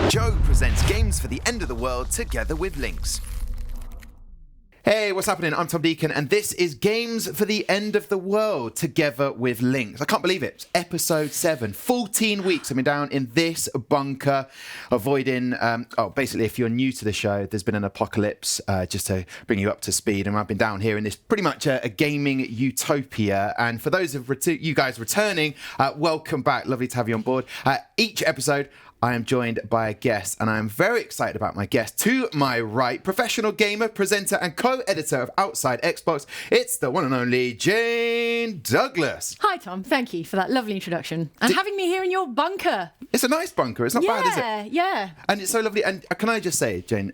Joe presents Games for the End of the World together with Links. Hey, what's happening? I'm Tom Deacon, and this is Games for the End of the World together with Links. I can't believe it. It's episode 7. 14 weeks I've been down in this bunker, avoiding... basically, if you're new to the show, there's been an apocalypse, just to bring you up to speed, and I've been down here in this pretty much a gaming utopia. And for those of you guys returning, welcome back. Lovely to have you on board. Each episode, I am joined by a guest, and I am very excited about my guest. To my right, professional gamer, presenter, and co-editor of Outside Xbox, it's the one and only Jane Douglas. Hi, Tom. Thank you for that lovely introduction. And having me here in your bunker. It's a nice bunker. It's not bad, is it? Yeah. And it's so lovely. And can I just say, Jane,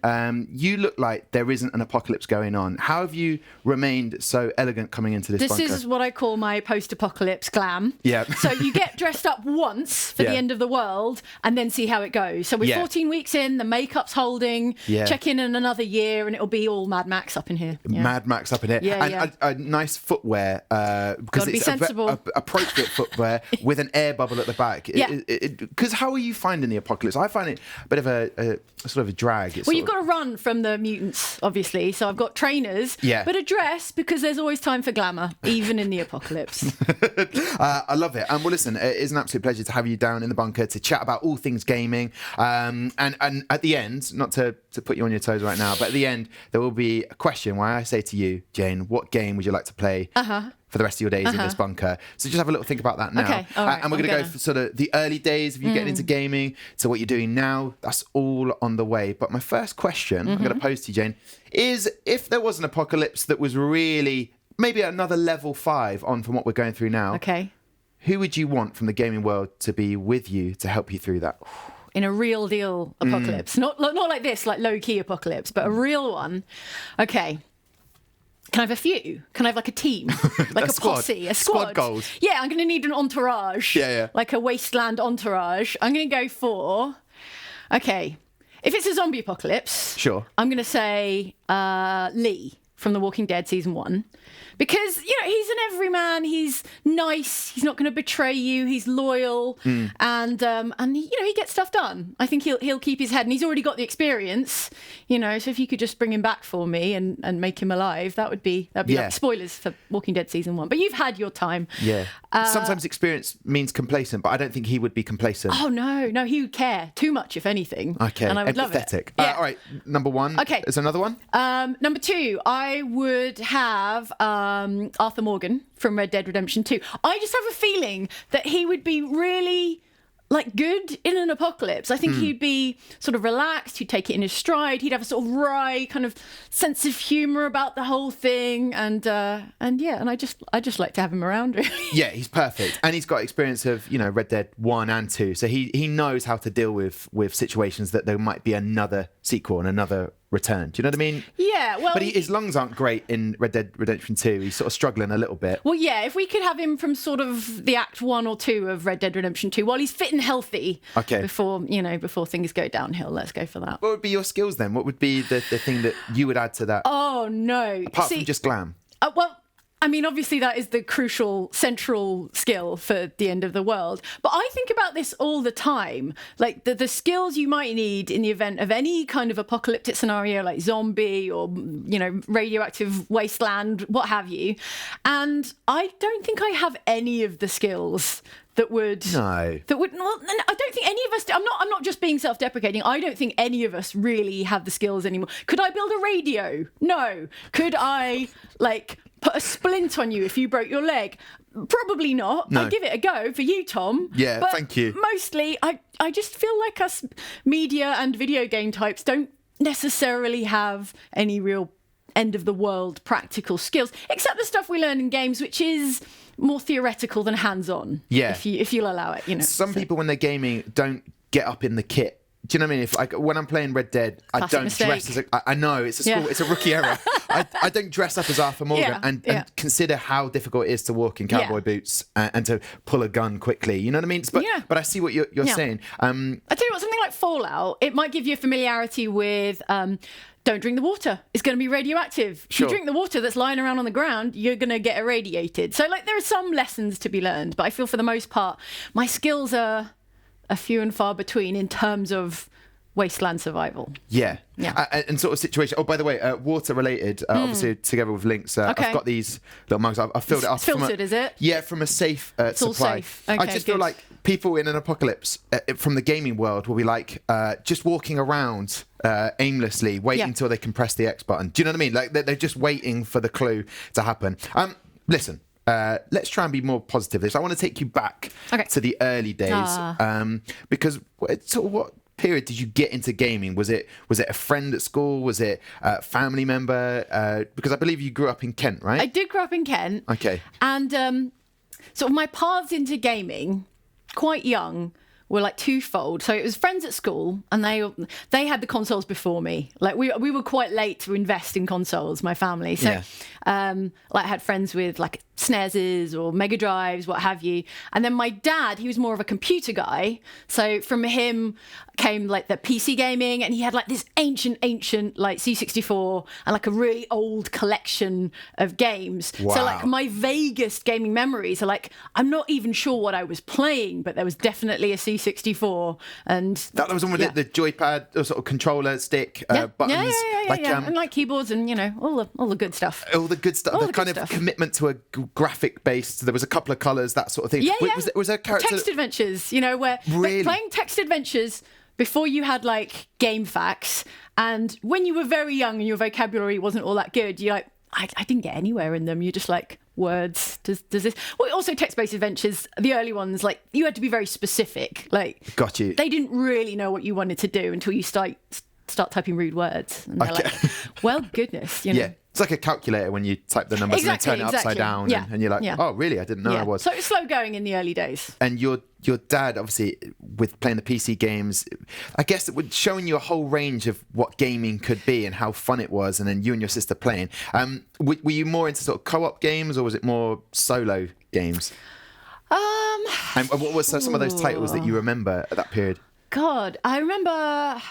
you look like there isn't an apocalypse going on. How have you remained so elegant coming into this bunker? This is what I call my post-apocalypse glam. Yeah. So you get dressed up once for the end of the world and then see how it goes. So we're 14 weeks in, the makeup's holding, check in another year, and it'll be all Mad Max up in here. Yeah. Mad Max up in here. And a nice footwear, because it's appropriate footwear with an air bubble at the back. Because how are you finding the apocalypse? I find it a bit of a sort of a drag. You've got to run from the mutants, obviously. So I've got trainers, but a dress, because there's always time for glamour, even in the apocalypse. I love it. Well, listen, it is an absolute pleasure to have you down in the bunker to chat about all things gaming. And at the end, not to put you on your toes right now, but at the end, there will be a question where I say to you, Jane, what game would you like to play for the rest of your days in this bunker? So just have a little think about that now. Okay, all right, and we're going to go for sort of the early days of you getting into gaming to what you're doing now. That's all on the way. But my first question I'm going to pose to you, Jane, is if there was an apocalypse that was really maybe another level 5 on from what we're going through now, who would you want from the gaming world to be with you to help you through that? In a real deal apocalypse. Not like this, like low-key apocalypse, but a real one. Okay. Can I have a few? Can I have like a team? Like a posse? A squad? Squad goals. Yeah, I'm going to need an entourage. Yeah. Like a wasteland entourage. I'm going to go for... Okay. If it's a zombie apocalypse... Sure. I'm going to say Lee from The Walking Dead Season 1. Because, he's an everyman, he's nice, he's not going to betray you, he's loyal, and he gets stuff done. I think he'll keep his head, and he's already got the experience, so if you could just bring him back for me and make him alive, that'd be like spoilers for Walking Dead Season 1. But you've had your time. Yeah. Sometimes experience means complacent, but I don't think he would be complacent. Oh, no, he would care too much, if anything. Okay, and I would love it. Yeah. All right, number 1. Okay. Is there another one? Number 2, I would have... Arthur Morgan from Red Dead Redemption 2. I just have a feeling that he would be really good in an apocalypse. I think he'd be sort of relaxed, he'd take it in his stride, he'd have a sort of wry kind of sense of humour about the whole thing, and I just like to have him around, really. Yeah, he's perfect. And he's got experience of, Red Dead 1 and 2, so he knows how to deal with situations that there might be another sequel and another return. Do you know what I mean? Yeah, well... But his lungs aren't great in Red Dead Redemption 2. He's sort of struggling a little bit. Well, yeah, if we could have him from sort of the Act 1 or 2 of Red Dead Redemption 2, while he's fit and healthy, before things go downhill, let's go for that. What would be your skills then? What would be the thing that you would add to that? Oh, no. Apart from just glam. Obviously that is the crucial central skill for the end of the world. But I think about this all the time. Like the skills you might need in the event of any kind of apocalyptic scenario, like zombie or, radioactive wasteland, what have you. And I don't think I have any of the skills that would... No. That would... Well, I don't think any of us... I'm not just being self-deprecating. I don't think any of us really have the skills anymore. Could I build a radio? No. Could I, put a splint on you if you broke your leg? Probably not. No. I'd give it a go for you, Tom. Yeah, but thank you. Mostly, I just feel like us media and video game types don't necessarily have any real end-of-the-world practical skills, except the stuff we learn in games, which is more theoretical than hands-on, if you'll allow it. Some people, when they're gaming, don't get up in the kit. Do you know what I mean? If when I'm playing Red Dead, I don't dress as I know it's a rookie error. I don't dress up as Arthur Morgan and consider how difficult it is to walk in cowboy boots and to pull a gun quickly. You know what I mean? But I see what you're saying. I tell you what, something like Fallout, it might give you a familiarity with. Don't drink the water. It's going to be radioactive. If you drink the water that's lying around on the ground, you're going to get irradiated. So, there are some lessons to be learned, but I feel for the most part, my skills are few and far between in terms of wasteland survival. Yeah. Yeah. And sort of situation. Oh, by the way, water related, obviously together with links. Okay. I've got these little mugs. I've filled it up. It's filtered, is it? Yeah, from a safe It's all supply. safe. Okay, I just feel good. like people in an apocalypse from the gaming world will be like just walking around aimlessly, waiting until they can press the X button. Do you know what I mean? Like they're just waiting for the clue to happen. Listen. Let's try and be more positive. I want to take you back to the early days, because what period did you get into gaming? Was it a friend at school? Was it a family member? Because I believe you grew up in Kent, right? I did grow up in Kent. Okay. And sort of my paths into gaming, quite young, were like twofold. So it was friends at school, and they had the consoles before me. Like we were quite late to invest in consoles, my family. So like I had friends with like SNESes or Mega Drives, what have you. And then my dad, he was more of a computer guy. So from him came like the PC gaming, and he had like this ancient like C64 and like a really old collection of games. Wow. So like my vaguest gaming memories are like, I'm not even sure what I was playing, but there was definitely a C64. And that was one with the joypad, or sort of controller, stick, buttons. Yeah. And like keyboards and, all the good stuff. All the good stuff. All The the kind good of stuff. commitment to a graphic based. There was a couple of colours, that sort of thing. Yeah. Was there a character? Text adventures, where Really? playing text adventures before you had like game facts, and when you were very young and your vocabulary wasn't all that good, you're like, I didn't get anywhere in them. You're just like, words. Does this? Well, also text-based adventures, the early ones, like you had to be very specific. Like, Got you. They didn't really know what you wanted to do until you start typing rude words, and they're like, well, goodness, Yeah. It's like a calculator when you type the numbers and then turn it upside down, Yeah. and you're like, oh, really? I didn't know I was. So it was slow going in the early days. And your dad, obviously, with playing the PC games, I guess it would showing you a whole range of what gaming could be and how fun it was, and then you and your sister playing. Were you more into sort of co-op games, or was it more solo games? And what were some of those titles that you remember at that period? God, I remember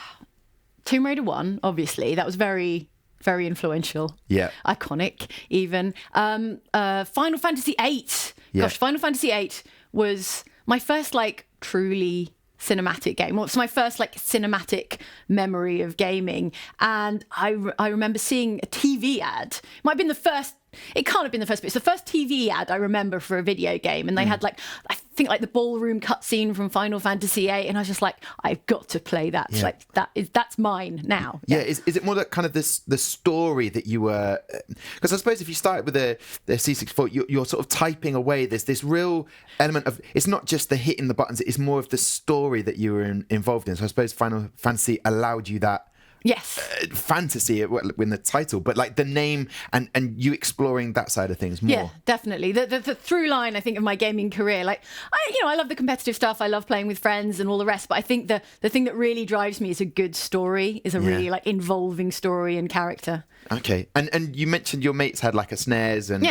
Tomb Raider 1, obviously. That was very, very influential. Yeah. Iconic, even. Final Fantasy VIII. Yeah. Gosh, Final Fantasy VIII was my first, like, truly cinematic game. Well, it's my first, like, cinematic memory of gaming. And I remember seeing a TV ad. It might have been the first... It can't have been the first, but it's the first TV ad I remember for a video game. And they had, like, I think, like, the ballroom cutscene from Final Fantasy VIII. And I was just like, I've got to play that. Yeah. Like, that's mine now. Yeah, is it more that kind of the story that you were... Because I suppose if you start with the C64, you're sort of typing away. There's this real element of... It's not just the hitting the buttons, it's more of the story that you were involved in. So I suppose Final Fantasy allowed you that Yes. fantasy in the title, but like the name and you exploring that side of things more. Yeah, definitely. The through line, I think, of my gaming career, like I love the competitive stuff. I love playing with friends and all the rest. But I think the thing that really drives me is a good story, is a really like involving story and character. Okay, and you mentioned your mates had like a SNES and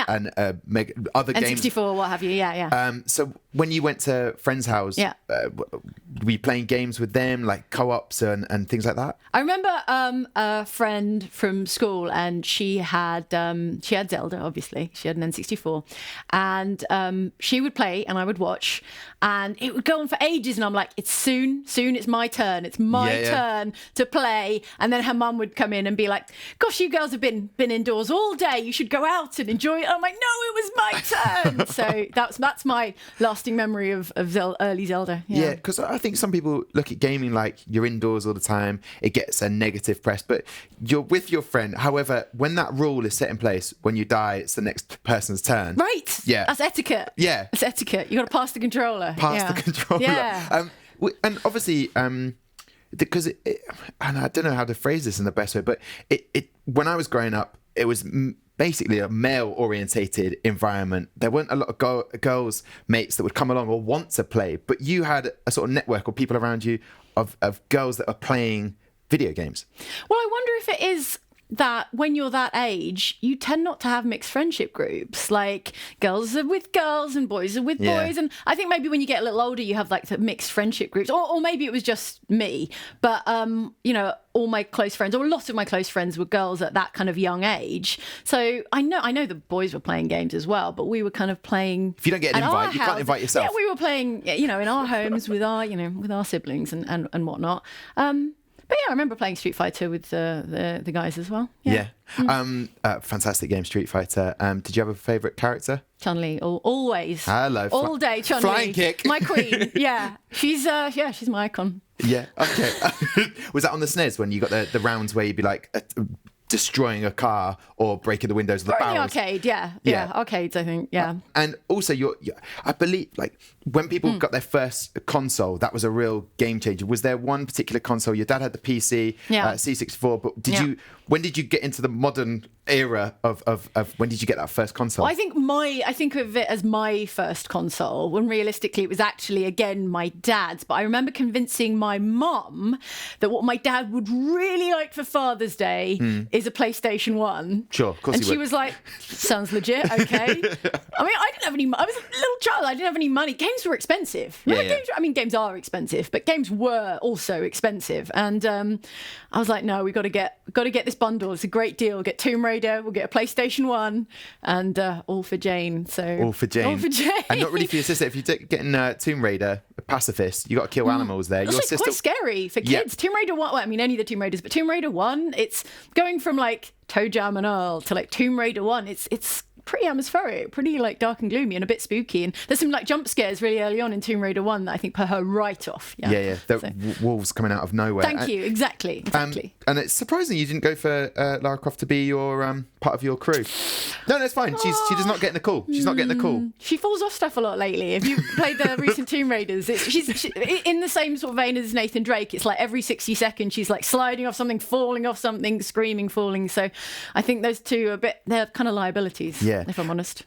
other games, N64, what have you? Yeah. So when you went to friends' house, were you playing games with them, like co-ops and things like that? I remember a friend from school, and she had Zelda, obviously. She had an N64, and she would play, and I would watch, and it would go on for ages, and I'm like, it's soon, it's my turn. It's my turn to play. And then her mum would come in and be like, gosh, you girls have been indoors all day. You should go out and enjoy it. I'm like, no, it was my turn. So that's my lasting memory of early Zelda. Yeah, because I think some people look at gaming like you're indoors all the time. It gets a negative press, but you're with your friend. However, when that rule is set in place, when you die, it's the next person's turn. Right. Yeah. That's etiquette. Yeah. That's etiquette. You got to pass the controller. Pass the controller. Yeah. And obviously, because and I don't know how to phrase this in the best way, but it when I was growing up, it was basically a male-orientated environment. There weren't a lot of girls' mates that would come along or want to play, but you had a sort of network of people around you of girls that are playing video games. Well, I wonder if it is that when you're that age, you tend not to have mixed friendship groups. Like, girls are with girls and boys are with boys. And I think maybe when you get a little older, you have like the mixed friendship groups. Or maybe it was just me. But, all my close friends, or a lot of my close friends, were girls at that kind of young age. So I know the boys were playing games as well, but we were kind of playing. If you don't get an invite, you can't invite yourself. Yeah, we were playing, in our homes with our siblings and whatnot. But yeah, I remember playing Street Fighter with the guys as well. Yeah. Fantastic game, Street Fighter. Did you have a favourite character? Chun-Li, always. Hello. All day, Chun-Li. Flying kick. My queen. Yeah. She's my icon. Yeah, okay. Was that on the SNES when you got the rounds where you'd be like destroying a car or breaking the windows of the barrels? In the arcade, yeah. Arcades, I think, yeah. And also, I believe, like, when people got their first console, that was a real game changer. Was there one particular console? Your dad had the PC, C64, but when did you get into the modern era of when did you get that first console? Well, I think of it as my first console, when realistically it was actually, again, my dad's. But I remember convincing my mum that what my dad would really like for Father's Day is a PlayStation 1. Sure, of course. And she was like, sounds legit, okay. I mean, I didn't have any money. I was a little child, I didn't have any money. Games were expensive. Games are expensive, but games were also expensive. And I was like, no, we've got to get this bundle. It's a great deal. We'll get Tomb Raider, we'll get a PlayStation 1, and all for Jane. All for Jane. And not really for your sister. If you're getting Tomb Raider, a pacifist, you got to kill animals there. Your sister, quite scary for kids. Yeah. Tomb Raider 1, well, I mean, any of the Tomb Raiders, but Tomb Raider 1, it's going from like Toe Jam and Earl to like Tomb Raider 1. It's pretty atmospheric, pretty like dark and gloomy and a bit spooky. And there's some like jump scares really early on in Tomb Raider 1 that I think put her right off. Yeah. Wolves coming out of nowhere. Thank you. Exactly. And it's surprising you didn't go for Lara Croft to be your part of your crew. No, that's fine. She does not get the call. She's not getting the call. She falls off stuff a lot lately. If you played the recent Tomb Raiders, she's in the same sort of vein as Nathan Drake. It's like every 60 seconds she's like sliding off something, falling off something, screaming, falling. So I think those two they're kind of liabilities, if I'm honest.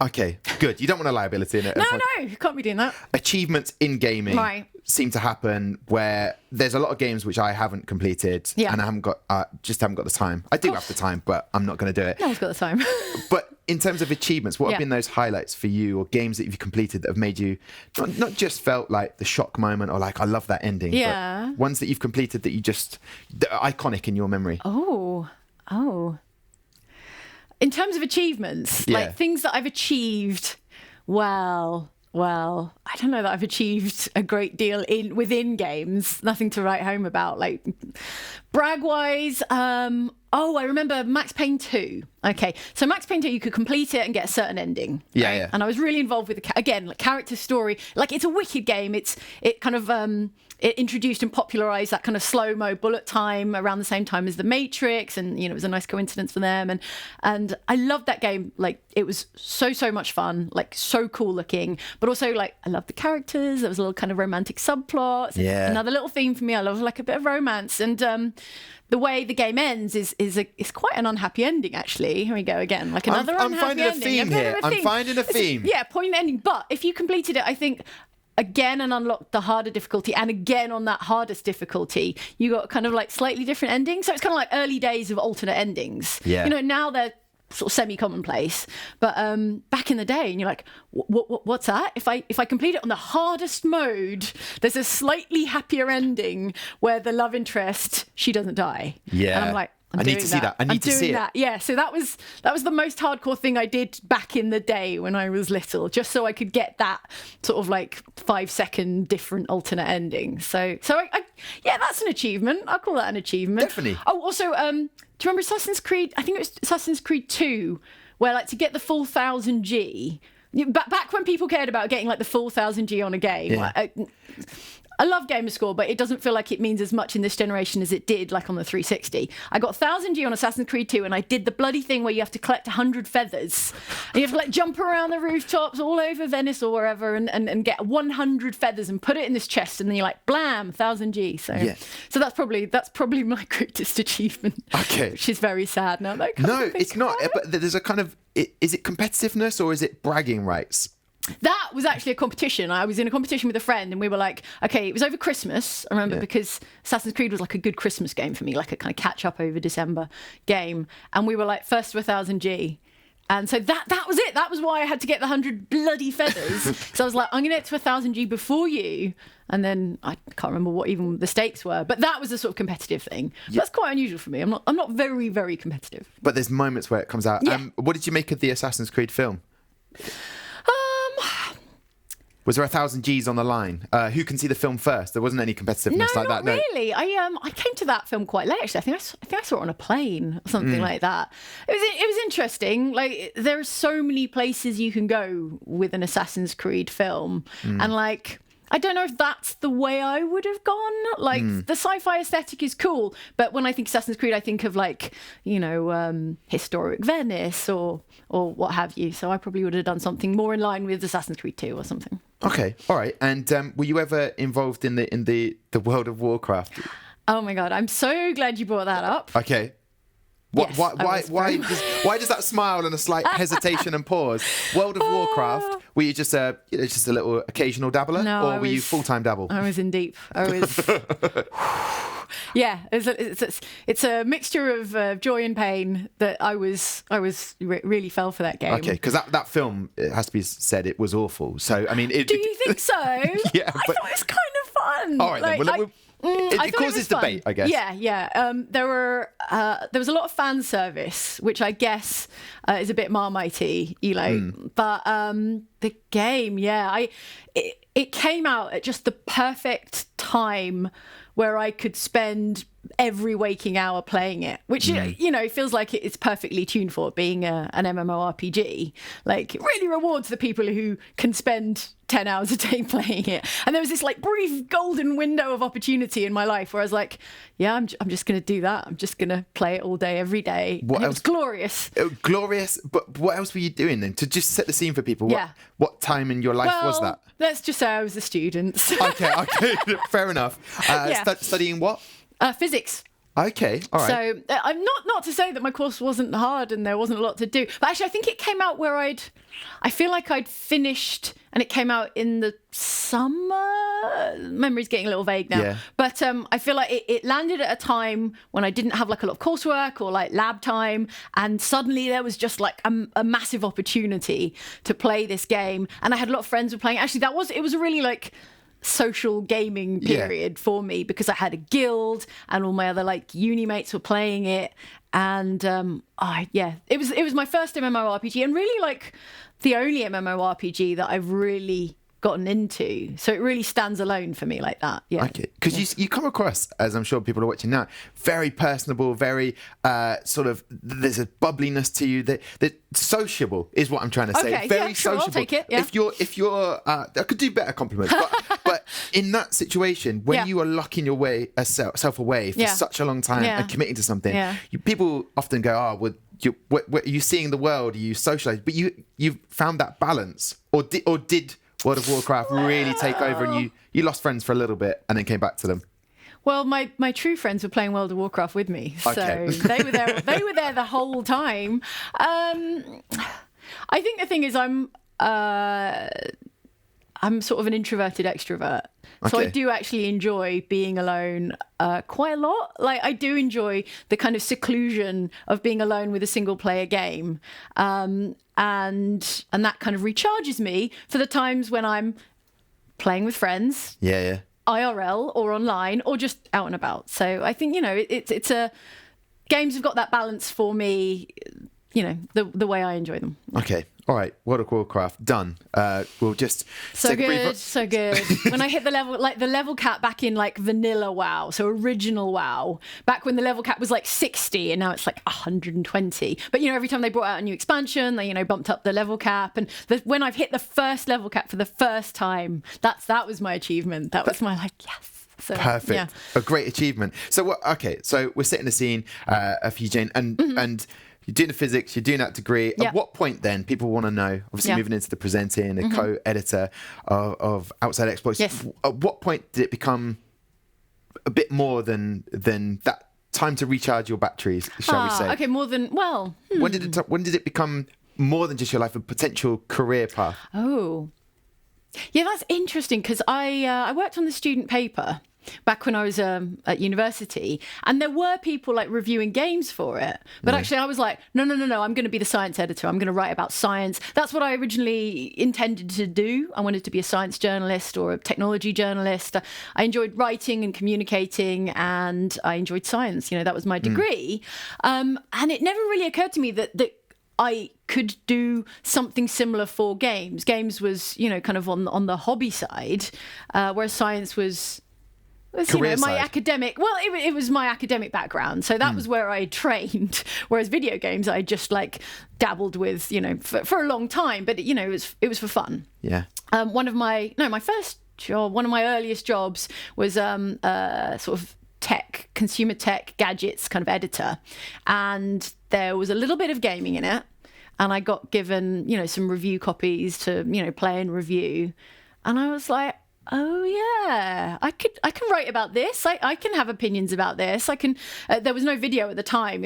Okay, good. You don't want a liability in it. No, you can't be doing that. Achievements in gaming seem to happen where there's a lot of games which I haven't completed and I haven't got the time. I do have the time, but I'm not going to do it. No one's got the time. But in terms of achievements, what have been those highlights for you, or games that you've completed that have made you not just felt like the shock moment or like I love that ending, but ones that you've completed that are iconic in your memory? Oh. In terms of achievements, like things that I've achieved, well, I don't know that I've achieved a great deal within games. Nothing to write home about. Like brag-wise, I remember Max Payne 2. Okay, so Max Payne 2, you could complete it and get a certain ending. Yeah. And I was really involved with character story. Like, it's a wicked game. It kind of it introduced and popularized that kind of slow-mo bullet time around the same time as The Matrix, and it was a nice coincidence for them. And I loved that game. Like, it was so much fun. Like, so cool looking, but also like I loved the characters. There was a little kind of romantic subplot. Yeah. Another little theme for me. I love like a bit of romance, and the way the game ends is quite an unhappy ending, actually. Here we go again. Like another unhappy ending. I'm finding a theme. Yeah, point ending. But if you completed it, I think, again, and unlocked the harder difficulty, and again on that hardest difficulty, you got kind of like slightly different endings. So it's kind of like early days of alternate endings. Yeah. Now they're sort of semi-commonplace, but back in the day, and you're like, what's that? If I complete it on the hardest mode, there's a slightly happier ending where the love interest, she doesn't die. Yeah. And I'm like, I need to see that. I need to see it. Yeah, so that was the most hardcore thing I did back in the day when I was little, just so I could get that sort of like 5-second different alternate ending. So I that's an achievement. I'll call that an achievement. Definitely. Oh, also, do you remember Assassin's Creed? I think it was Assassin's Creed 2, where like to get the full 1000G. Back when people cared about getting like the full 1000G on a game. Yeah. I love gamerscore, but it doesn't feel like it means as much in this generation as it did like on the 360. I got 1000G on Assassin's Creed 2, and I did the bloody thing where you have to collect 100 feathers. And you have to like jump around the rooftops all over Venice or wherever and get 100 feathers and put it in this chest, and then you're like, blam, 1000G. So that's probably my greatest achievement. Okay. Which is very sad now. No, it's not. But there's a kind of, is it competitiveness or is it bragging rights? That was actually a competition. I was in a competition with a friend, and we were like, okay, it was over Christmas, I remember, because Assassin's Creed was like a good Christmas game for me, like a kind of catch up over December game. And we were like first to 1000G. And so that was it. That was why I had to get the 100 bloody feathers. Because I was like, I'm going to get to 1000G before you. And then I can't remember what even the stakes were. But that was a sort of competitive thing. Yeah. That's quite unusual for me. I'm not very, very competitive. But there's moments where it comes out. Yeah. What did you make of the Assassin's Creed film? Was there 1,000 G's on the line? Who can see the film first? There wasn't any competitiveness like that. No, not really. I came to that film quite late. Actually, I think I saw it on a plane or something like that. It was interesting. Like, there are so many places you can go with an Assassin's Creed film, and like, I don't know if that's the way I would have gone. Like, the sci-fi aesthetic is cool, but when I think Assassin's Creed, I think of like, historic Venice or what have you. So I probably would have done something more in line with Assassin's Creed 2 or something. Okay, all right. And were you ever involved in the World of Warcraft? Oh my God, I'm so glad you brought that up. Okay. Yes, Why does that smile and a slight hesitation and pause? World of Warcraft, were you just a little occasional dabbler, No, or were you full-time dabble? I was in deep. I was. Yeah, it's a mixture of joy and pain that I really fell for that game. Okay, because that film, it has to be said, it was awful. So I mean, do you think so? Yeah, I thought it was kind of fun. All right, then. It causes debate, I guess. Yeah. There was a lot of fan service, which I guess is a bit Marmitey, But the game, it came out at just the perfect time where I could spend every waking hour playing it, which feels like it's perfectly tuned for it being an MMORPG. Like, it really rewards the people who can spend 10 hours a day playing it. And there was this like brief golden window of opportunity in my life where I was like, yeah, I'm just going to do that. I'm just going to play it all day, every day. It was glorious. Glorious. But what else were you doing then? To just set the scene for people, Yeah. what time in your life was that? Let's just say I was a student. Okay, fair enough. Studying what? Physics. Okay, all right. So I'm not to say that my course wasn't hard and there wasn't a lot to do, but actually I think it came out where I feel like I'd finished, and it came out in the summer. Memory's getting a little vague now, but I feel like it landed at a time when I didn't have like a lot of coursework or like lab time, and suddenly there was just like a massive opportunity to play this game, and I had a lot of friends who were playing. Actually, it was a really like social gaming period for me, because I had a guild and all my other like uni mates were playing it, and it was my first MMORPG, and really like the only MMORPG that I've really gotten into, so it really stands alone for me like that. Okay, because you come across, as I'm sure people are watching now, very personable, very sort of, there's a bubbliness to you, that sociable is what I'm trying to say. Okay, very sure, sociable. I'll take it. Yeah. If you're I could do better compliments, but in that situation when you are locking yourself away for such a long time and committing to something, people often go, are you seeing the world, are you socialized? But you've found that balance, or did World of Warcraft really take over, and you lost friends for a little bit and then came back to them? Well, my true friends were playing World of Warcraft with me, so they were there. They were there the whole time. I think the thing is, I'm sort of an introverted extrovert, so I do actually enjoy being alone quite a lot. Like, I do enjoy the kind of seclusion of being alone with a single player game. And that kind of recharges me for the times when I'm playing with friends, IRL or online, or just out and about. So I think games have got that balance for me, the way I enjoy them. Okay, all right. World of Warcraft done. We'll just so good. When I hit the level cap back in like vanilla WoW, so original WoW, back when the level cap was like 60 and now it's like 120. But every time they brought out a new expansion, they bumped up the level cap, and when I've hit the first level cap for the first time, that was my achievement. That was my yes. So, perfect. Yeah. A great achievement. So so we're setting the scene for you, Jane, and you're doing the physics, you're doing that degree. At what point then, people want to know, obviously moving into the presenting, the co-editor of Outside Exploits, at what point did it become a bit more than that time to recharge your batteries, shall we say? Okay, more than, When did it become more than just your life, a potential career path? Oh. Yeah, that's interesting, because I worked on the student paper back when I was at university, and there were people like reviewing games for it, but actually I was like, no, I'm going to be the science editor. I'm going to write about science. That's what I originally intended to do. I wanted to be a science journalist or a technology journalist. I enjoyed writing and communicating, and I enjoyed science. That was my degree. And it never really occurred to me that I could do something similar for games. Games was, kind of on the hobby side, whereas science was Career my side. academic. Well, it was my academic background, so that was where I trained. Whereas video games, I just like dabbled with, for a long time. But it was for fun. Yeah. My first job, one of my earliest jobs was sort of consumer tech gadgets kind of editor, and there was a little bit of gaming in it, and I got given some review copies to play and review, and I was like, oh yeah, I can write about this. I can have opinions about this. I can. There was no video at the time.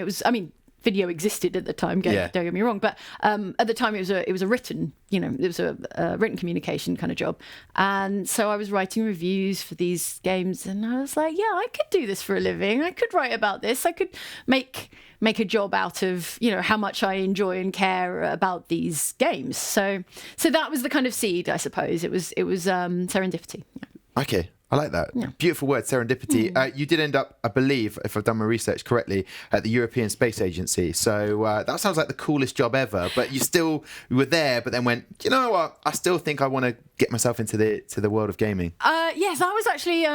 Video existed at the time. Don't get me wrong, but at the time it was a written, it was a written communication kind of job, and so I was writing reviews for these games, and I was like, yeah, I could do this for a living. I could write about this. I could make a job out of how much I enjoy and care about these games. So that was the kind of seed, I suppose. It was serendipity. Yeah. Okay. I like that. Yeah. Beautiful word, serendipity. You did end up, I believe, if I've done my research correctly, at the European Space Agency. So that sounds like the coolest job ever. But you were there, but then went, you know what? I still think I want to get myself into the world of gaming. Yes, that was actually,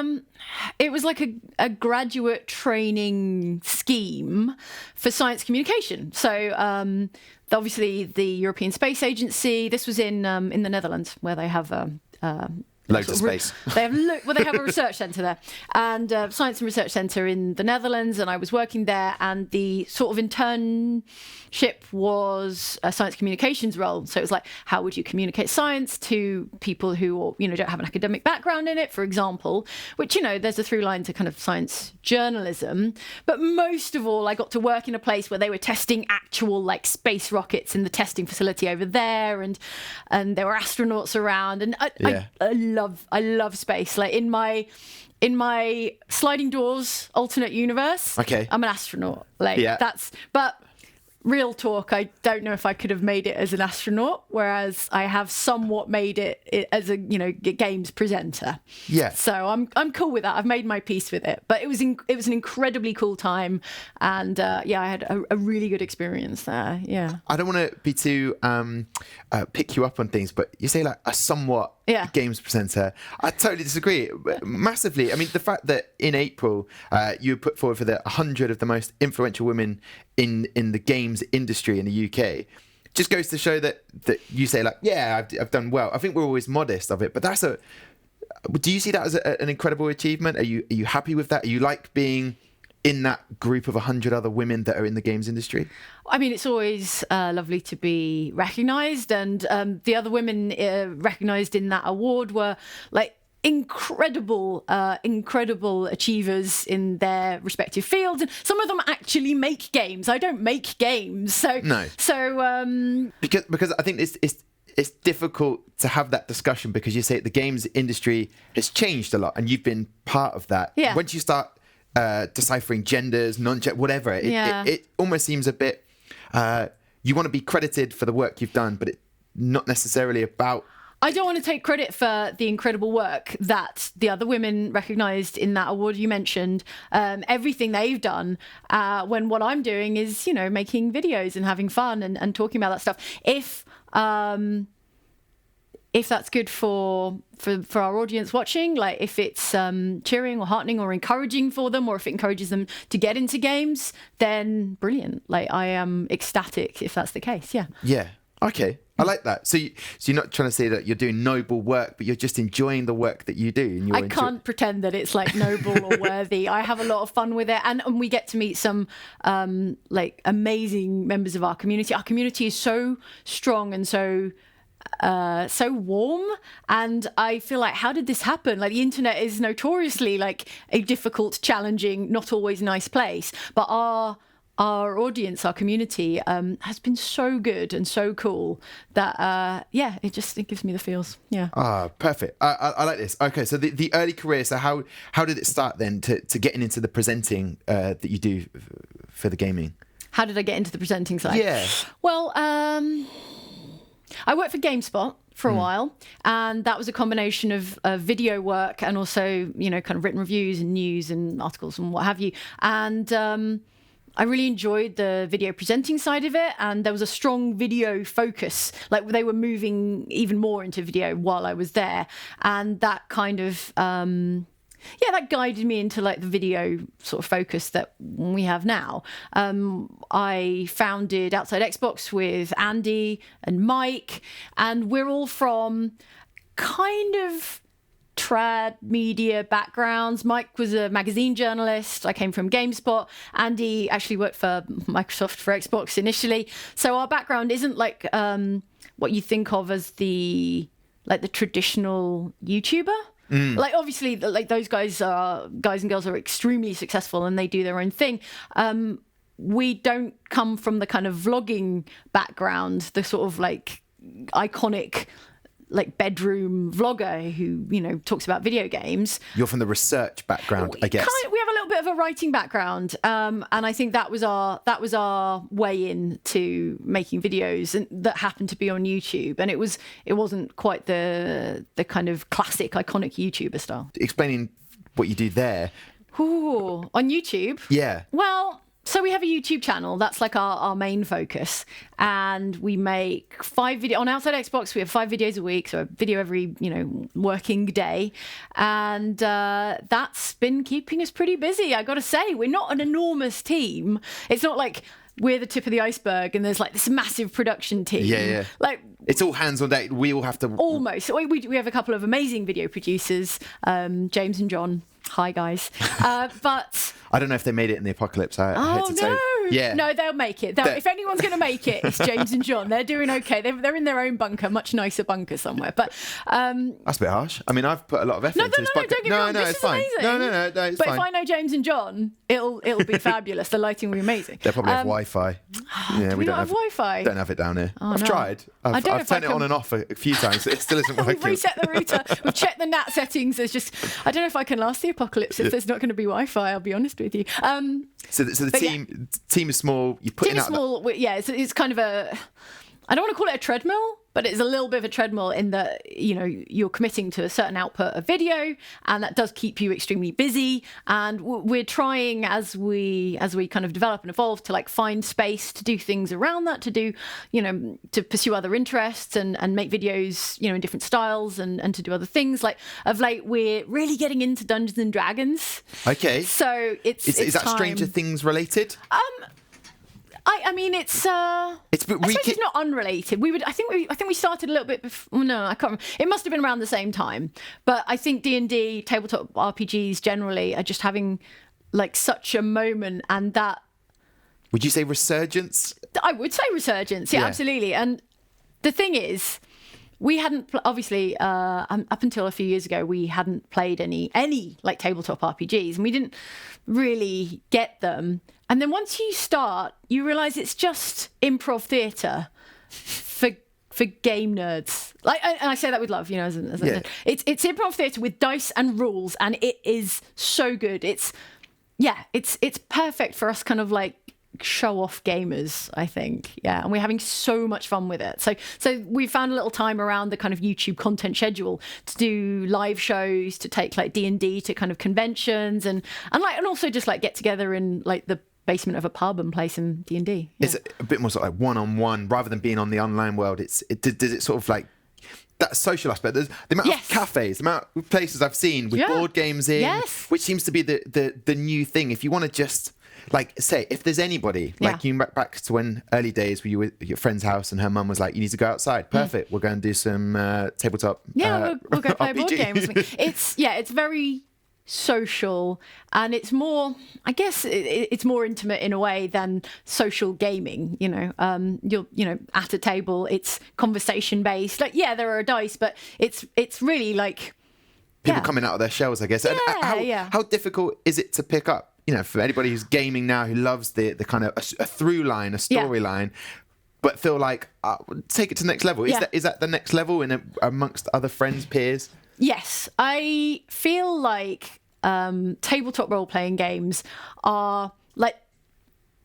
it was like a graduate training scheme for science communication. So obviously the European Space Agency, this was in the Netherlands, where they have... Loads of space. They have a research centre there, and science and research centre in the Netherlands, and I was working there, and the sort of internship was a science communications role. So it was like, how would you communicate science to people who don't have an academic background in it, for example, which, there's a through line to kind of science journalism. But most of all, I got to work in a place where they were testing actual like space rockets in the testing facility over there, and there were astronauts around, and I love space. Like in my sliding doors alternate universe, okay, I'm an astronaut. But real talk, I don't know if I could have made it as an astronaut, whereas I have somewhat made it as a games presenter. Yeah. So I'm cool with that. I've made my peace with it. But it was an incredibly cool time, and I had a really good experience there. Yeah. I don't want to be too pick you up on things, but you say like a somewhat games presenter. I totally disagree massively. I mean, the fact that in April you were put forward for the 100 of the most influential women in the games industry in the UK just goes to show that you say like, yeah, I've done well. I think we're always modest of it, but do you see that as an incredible achievement? Are you happy with that? Are you like being in that group of 100 other women that are in the games industry? I mean, it's always lovely to be recognised, and the other women recognised in that award were like incredible achievers in their respective fields, and some of them actually make games. I don't make games, so no. So because I think it's difficult to have that discussion, because you say the games industry has changed a lot, and you've been part of that. Yeah. Once you start deciphering genders, non-gender, whatever, it almost seems a bit. You want to be credited for the work you've done, but it's not necessarily about. I don't want to take credit for the incredible work that the other women recognised in that award you mentioned. Everything they've done, when what I'm doing is, making videos and having fun and talking about that stuff. If that's good for our audience watching, like if it's cheering or heartening or encouraging for them, or if it encourages them to get into games, then brilliant. Like I am ecstatic if that's the case. Yeah. Yeah. Okay. I like that. So you're not trying to say that you're doing noble work, but you're just enjoying the work that you do. And I can't pretend that it's like noble or worthy. I have a lot of fun with it, and we get to meet some like amazing members of our community. Our community is so strong and so warm, and I feel like, how did this happen? Like the internet is notoriously like a difficult, challenging, not always nice place, but our audience, our community has been so good and so cool that it gives me the feels. Yeah. Perfect. I like this. Okay, so the early career, so how did it start then to getting into the presenting that you do for the gaming? How did I get into the presenting side? Yeah. Well, I worked for GameSpot for a while, and that was a combination of video work and also, kind of written reviews and news and articles and what have you. And I really enjoyed the video presenting side of it, and there was a strong video focus. Like they were moving even more into video while I was there, and that kind of that guided me into like the video sort of focus that we have now. I founded Outside Xbox with Andy and Mike, and we're all from kind of trad media backgrounds. Mike was a magazine journalist. I came from GameSpot. Andy actually worked for Microsoft for Xbox initially. So our background isn't like what you think of as the traditional YouTuber. Like obviously, like those guys and girls are extremely successful and they do their own thing. We don't come from the kind of vlogging background, the sort of like iconic like bedroom vlogger who, you know, talks about video games. You're from the research background, I guess. We have a little bit of a writing background, and I think that was our way in to making videos, and that happened to be on YouTube. And it wasn't quite the kind of classic iconic YouTuber style. Explaining what you do there. Ooh, on YouTube? Yeah. Well, so we have a YouTube channel. That's like our main focus. And we make 5 videos. On Outside Xbox, we have 5 videos a week. So a video every, working day. And that's been keeping us pretty busy. I got to say, we're not an enormous team. It's not like we're the tip of the iceberg and there's like this massive production team. Yeah. Like it's all hands on deck. We all have to... Almost. We have a couple of amazing video producers, James and John. Hi, guys. But... I don't know if they made it in the apocalypse. Oh, no. Yeah. No, they'll make it. If anyone's going to make it, it's James and John. They're doing okay. They're in their own bunker, much nicer bunker somewhere. But that's a bit harsh. I mean, I've put a lot of effort into this bunker. Don't get me wrong. This it's is fine. amazing. No, it's but fine. If I know James and John, it'll be fabulous. The lighting will be amazing. They probably have Wi-Fi. Yeah, we don't have Wi-Fi. Don't have it down here. Oh, I've tried. I've turned it on and off a few times. It still isn't working. We've reset the router. We've checked the NAT settings. There's just... I don't know if I can last the apocalypse if there's not going to be Wi-Fi, I'll be honest with you. So the team is small. You put team is small. It's kind of a... I don't want to call it a treadmill, but it's a little bit of a treadmill in that, you're committing to a certain output of video, and that does keep you extremely busy. And we're trying, as we kind of develop and evolve, to like find space to do things around that, to do, to pursue other interests and make videos, in different styles and to do other things. Like of late, we're really getting into Dungeons and Dragons. Okay. So is that time. Stranger Things related? I mean, I suppose it's not unrelated. I think we started a little bit before. No, I can't remember. It must have been around the same time. But I think D&D, tabletop RPGs generally are just having like such a moment, and that... Would you say resurgence? I would say resurgence, yeah. Absolutely. And the thing is, we hadn't, obviously, up until a few years ago, we hadn't played any like tabletop RPGs, and we didn't really get them. And then once you start, you realise it's just improv theatre for game nerds. Like, and I say that with love, it's improv theatre with dice and rules, and it is so good. It's perfect for us kind of like show off gamers, I think. Yeah, and we're having so much fun with it. So we found a little time around the kind of YouTube content schedule to do live shows, to take like D&D to kind of conventions and also just like get together in like the basement of a pub and play some D&D. Yeah. It's a bit more sort of like one-on-one rather than being on the online world. Does it sort of like that social aspect? There's the amount of cafes, the amount of places I've seen with board games in, which seems to be the new thing. If you want to just like say, if there's anybody like you back to when early days where you were at your friend's house and her mum was like, you need to go outside. Perfect. We'll go and do some tabletop. We'll go play a board game. It's very social, and it's more, I guess it's more intimate in a way than social gaming. You're at a table, it's conversation based. Like there are dice, but it's really like people coming out of their shells, I guess. How difficult is it to pick up? For anybody who's gaming now, who loves the kind of a through line, a storyline, but feel like take it to the next level. Is that the next level amongst other friends, peers? Yes, I feel like tabletop role-playing games are like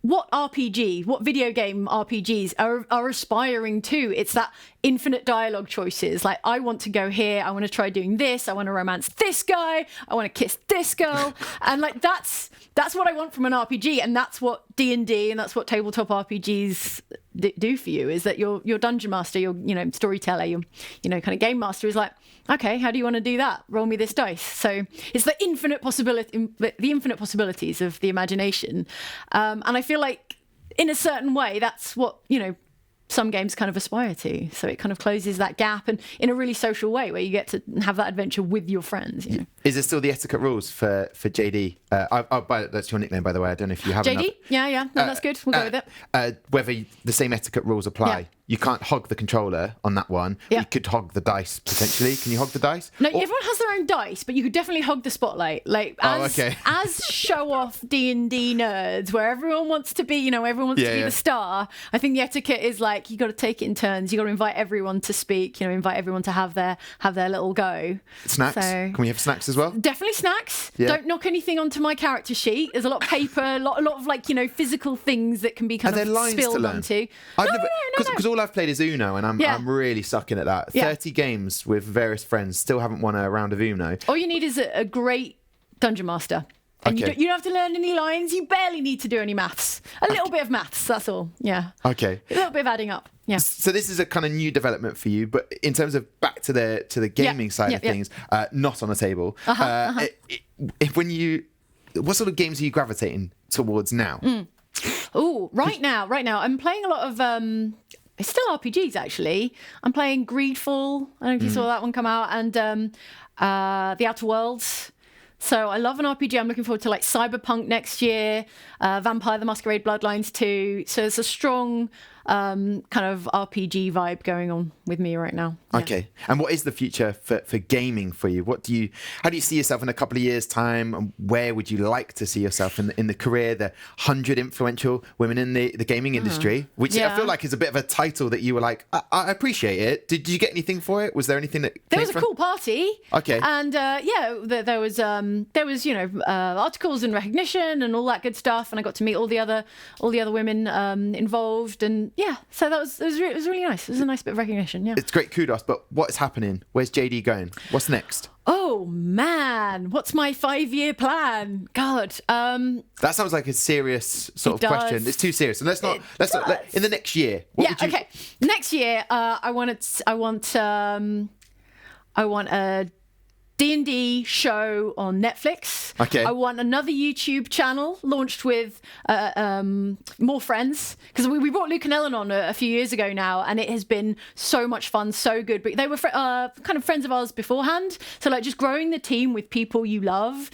what video game RPGs are aspiring to. It's that infinite dialogue choices. Like, I want to go here, I want to try doing this, I want to romance this guy, I want to kiss this girl. And like that's that's what I want from an RPG, and that's what D&D and that's what tabletop RPGs do for you. Is that your dungeon master, your storyteller, your kind of game master is like, okay, how do you want to do that? Roll me this dice. So it's the infinite possibilities of the imagination, and I feel like in a certain way that's what some games kind of aspire to. So it kind of closes that gap, and in a really social way where you get to have that adventure with your friends. Is there still the etiquette rules for JD? That's your nickname, by the way. I don't know if you have JD? enough. Yeah. No, that's good. We'll go with it. Whether the same etiquette rules apply. Yeah. You can't hog the controller on that one. Yeah. You could hog the dice, potentially. Can you hog the dice? No, everyone has their own dice, but you could definitely hog the spotlight. As show-off D&D nerds, where everyone wants to be, everyone wants to be the star. I think the etiquette is like, you got to take it in turns. You got to invite everyone to speak. Invite everyone to have their little go. Snacks? So, can we have snacks as well? Definitely snacks. Yeah. Don't knock anything onto my character sheet. There's a lot of paper, a lot of physical things that can be kind of spilled onto. No. Because all I've played is Uno, and I'm really sucking at that. 30 games with various friends, still haven't won a round of Uno. All you need is a great dungeon master. And you don't have to learn any lines. You barely need to do any maths. A little bit of maths, that's all. Yeah. Okay. A little bit of adding up. Yeah. So this is a kind of new development for you, but in terms of back to the gaming side of things, not on the table. What sort of games are you gravitating towards now? Oh, right now, I'm playing a lot of. It's still RPGs, actually. I'm playing Greedfall. I don't know if you saw that one come out, and The Outer Worlds. So I love an RPG. I'm looking forward to Cyberpunk next year, Vampire the Masquerade Bloodlines 2. So there's a strong kind of RPG vibe going on with me right now. Yeah. Okay. And what is the future for gaming for you? How do you see yourself in a couple of years' time? And where would you like to see yourself in the career? The 100 influential women in the gaming industry, which I feel like is a bit of a title that you were like, I appreciate it. Did you get anything for it? Was there anything that there was a cool party? Okay. And there was articles and recognition and all that good stuff, and I got to meet all the other women involved, and so it was really nice. It was a nice bit of recognition. Yeah, it's great, kudos. But what is happening? Where's JD going? What's next? Oh man, what's my 5-year plan? God, that sounds like a serious sort of question. It's too serious. And let's not in the next year. Okay. Next year, I want a D&D show on Netflix. Okay. I want another YouTube channel launched with more friends, because we brought Luke and Ellen on a few years ago now, and it has been so much fun, so good. But they were kind of friends of ours beforehand, so just growing the team with people you love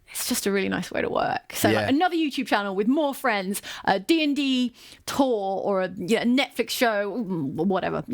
it's just a really nice way to work. So another YouTube channel with more friends, a D&D tour, or a Netflix show, whatever.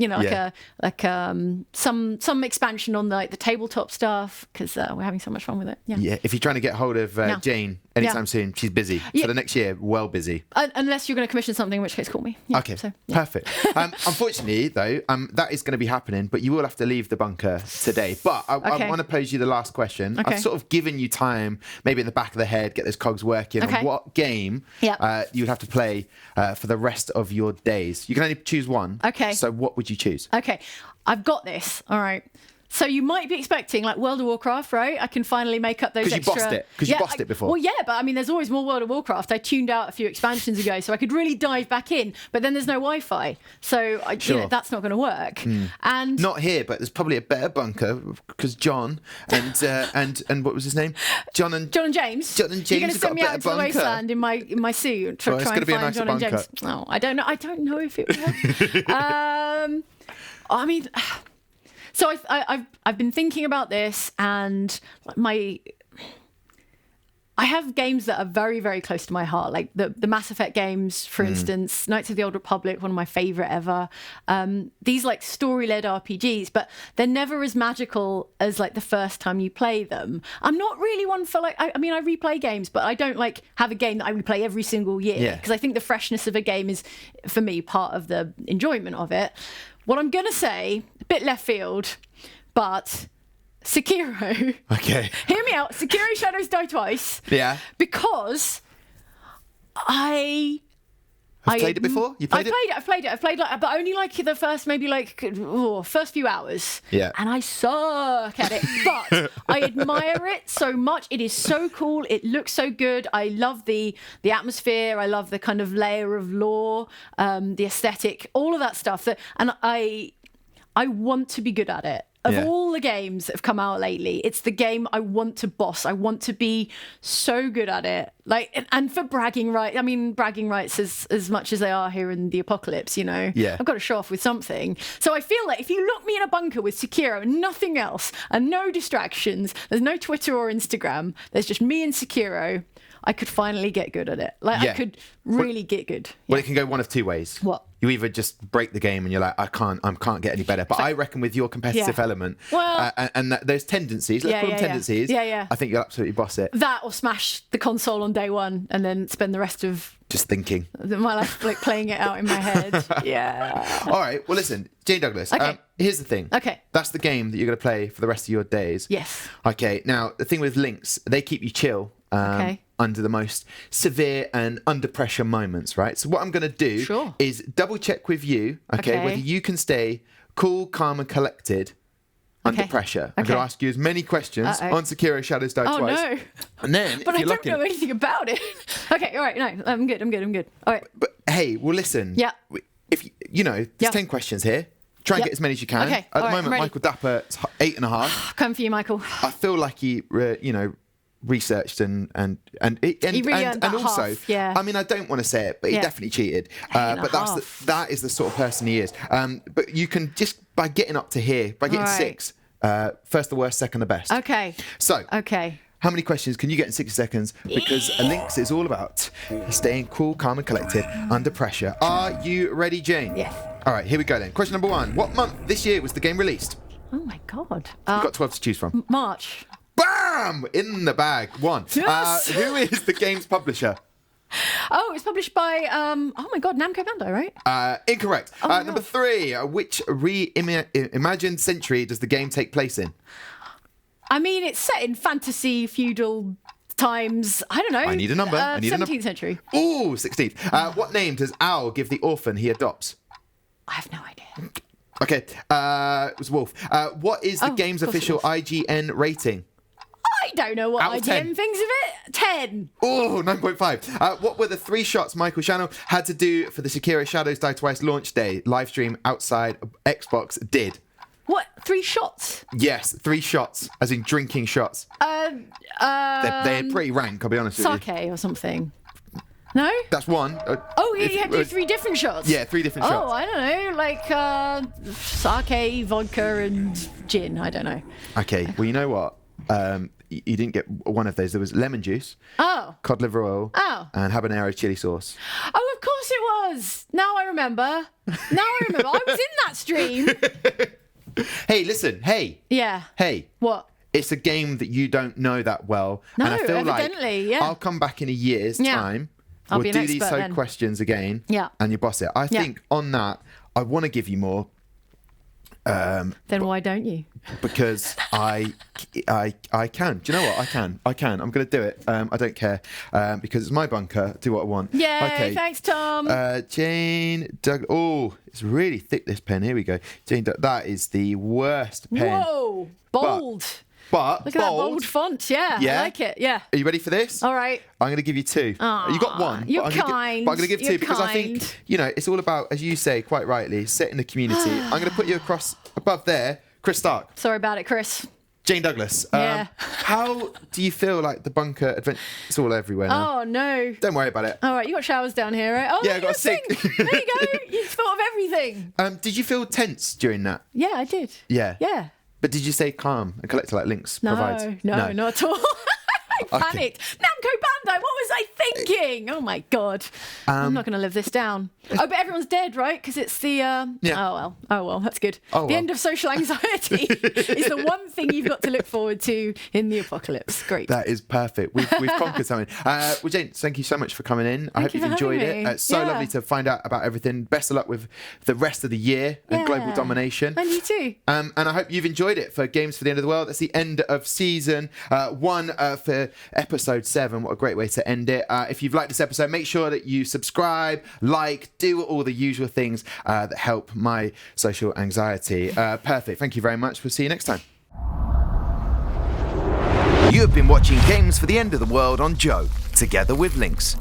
Some expansion on the tabletop stuff, because we're having so much fun with it. Yeah. If you're trying to get hold of Jane anytime soon, she's busy. For the next year, well busy. Unless you're going to commission something, in which case call me. Okay. Perfect. Unfortunately, though, that is going to be happening, but you will have to leave the bunker today. But I want to pose you the last question. Okay. I've sort of given you time, maybe in the back of the head, get those cogs working on what game you'd have to play for the rest of your days. You can only choose one. Okay. So what would you choose? Okay. I've got this. All right. So you might be expecting World of Warcraft, right? I can finally make up those extra... Because you bossed it before. Well, but there's always more World of Warcraft. I tuned out a few expansions ago, so I could really dive back in. But then there's no Wi-Fi, so that's not going to work. And not here, but there's probably a better bunker, because John and what was his name? John and James. You're going to send me out into the wasteland in my suit to try and find John and James. Oh, I don't know if it would work. So I've been thinking about this, and I have games that are very, very close to my heart, like the Mass Effect games, for instance, Knights of the Old Republic, one of my favourite ever. These story-led RPGs, but they're never as magical as the first time you play them. I'm not really one for I replay games, but I don't have a game that I replay every single year, because I think the freshness of a game is, for me, part of the enjoyment of it. What I'm going to say, a bit left field, but Sekiro. Okay. Hear me out. Sekiro Shadows Die Twice. Yeah. Because I Have you played it before? You played it? I've played it, but only like the first first few hours. Yeah. And I suck at it, but I admire it so much. It is so cool. It looks so good. I love the atmosphere. I love the kind of layer of lore, the aesthetic, all of that stuff. And I want to be good at it. Of all the games that have come out lately, it's the game I want to boss. I want to be so good at it. Like, and for bragging rights, I mean, bragging rights as much as they are here in the apocalypse, you know, I've got to show off with something. So I feel like if you lock me in a bunker with Sekiro and nothing else and no distractions, there's no Twitter or Instagram, there's just me and Sekiro, I could finally get good at it. Like, I could really get good. Well, it can go one of two ways. What? You either just break the game and you're like, I can't get any better. But I reckon with your competitive element and those tendencies, let's call them tendencies, I think you'll absolutely boss it. That or smash the console on day one and then spend the rest of just thinking my life like playing it out in my head. All right, well listen, Jane Douglas, here's the thing. That's the game that you're going to play for the rest of your days. Yes. Okay, now the thing with links, they keep you chill under the most severe and under pressure moments, right? So what I'm going to do is double check with you, whether you can stay cool, calm and collected under pressure. I'm going to ask you as many questions on Sekiro Shadows Die Twice. Oh no. And then, but I don't know anything about it. Okay, all right, no, I'm good. All right. But hey, well listen. Yeah. If you know, there's 10 questions here. Try and get as many as you can. Okay. At the moment, Michael Dapper, 8.5. Come for you, Michael. I feel like he, researched and also, I mean, I don't want to say it, but he definitely cheated. But that is the sort of person he is. But you can just by getting up to here, by getting 6, first the worst, second the best. Okay. So. Okay. How many questions can you get in 60 seconds? Because a Links is all about staying cool, calm and collected under pressure. Are you ready, Jane? Yes. All right, here we go then. Question number 1. What month this year was the game released? Oh my God. You've got 12 to choose from. March. Bam! In the bag. 1. Yes. Who is the game's publisher? Oh, it's published by, oh my God, Namco Bandai, right? Incorrect. Number 3. Which reimagined century does the game take place in? I mean, it's set in fantasy, feudal times. I don't know. I need a number. 17th century. Ooh, 16th. What name does Owl give the orphan he adopts? I have no idea. Okay, it was Wolf. What is the game's official IGN rating? I don't know what IGN thinks of it. 10. Oh, 9.5. What were the 3 shots Michael Channel had to do for the Sekiro Shadows Die Twice launch day live stream outside Xbox did? What? 3 shots? Yes, 3 shots, as in drinking shots. They're pretty rank, I'll be honest with you. Sake or something. No? That's 1. You had to do 3 different shots? Yeah, 3 different shots. Oh, I don't know, like sake, vodka and gin. I don't know. Okay, well, you know what? You didn't get one of those. There was lemon juice, cod liver oil, and habanero chili sauce. Oh, of course it was. Now I remember. I was in that stream. Hey, listen. Hey. Yeah. Hey. What? It's a game that you don't know that well. No, and I feel evidently, like I'll come back in a year's time. I'll we'll do these questions again. Yeah. And you boss it. I think on that, I want to give you more. Then why don't you? Because I can. Do you know what? I can. I'm going to do it. I don't care because it's my bunker. Do what I want. Yay, okay. Thanks, Tom. Jane Doug. Oh, it's really thick, this pen. Here we go. Jane Doug. That is the worst pen. Whoa, bold. But look at that bold font. Yeah, I like it. Yeah. Are you ready for this? All right. I'm going to give you 2. Aww, you got 1. You're kind. But I'm going to give 2 because I think, it's all about, as you say quite rightly, setting the community. I'm going to put you across above there, Chris Stark. Sorry about it, Chris. Jane Douglas. Yeah. How do you feel like the bunker adventure? It's all everywhere now. Oh, no. Don't worry about it. All right, you got showers down here, right? Oh, yeah, I got a sink. There you go. You've thought of everything. Did you feel tense during that? Yeah, I did. Yeah. Yeah. But did you stay calm and collected like Links provides? No, not at all. I panicked. Namco Bandai, what was I thinking? Oh my God. I'm not going to live this down. Oh, but everyone's dead, right? Because it's the... Oh well, that's good. The end of social anxiety is the one thing you've got to look forward to in the apocalypse. Great. That is perfect. We've conquered something. Well, Jane, thank you so much for coming in. I hope you've enjoyed it. It's so lovely to find out about everything. Best of luck with the rest of the year and global domination. And you too. And I hope you've enjoyed it for Games for the End of the World. That's the end of season 1 for episode 7. What a great way to end it. if you've liked this episode, make sure that you subscribe, like, do all the usual things that help my social anxiety. Perfect. Thank you very much. We'll see you next time. You have been watching Games for the End of the World on Joe, together with Links.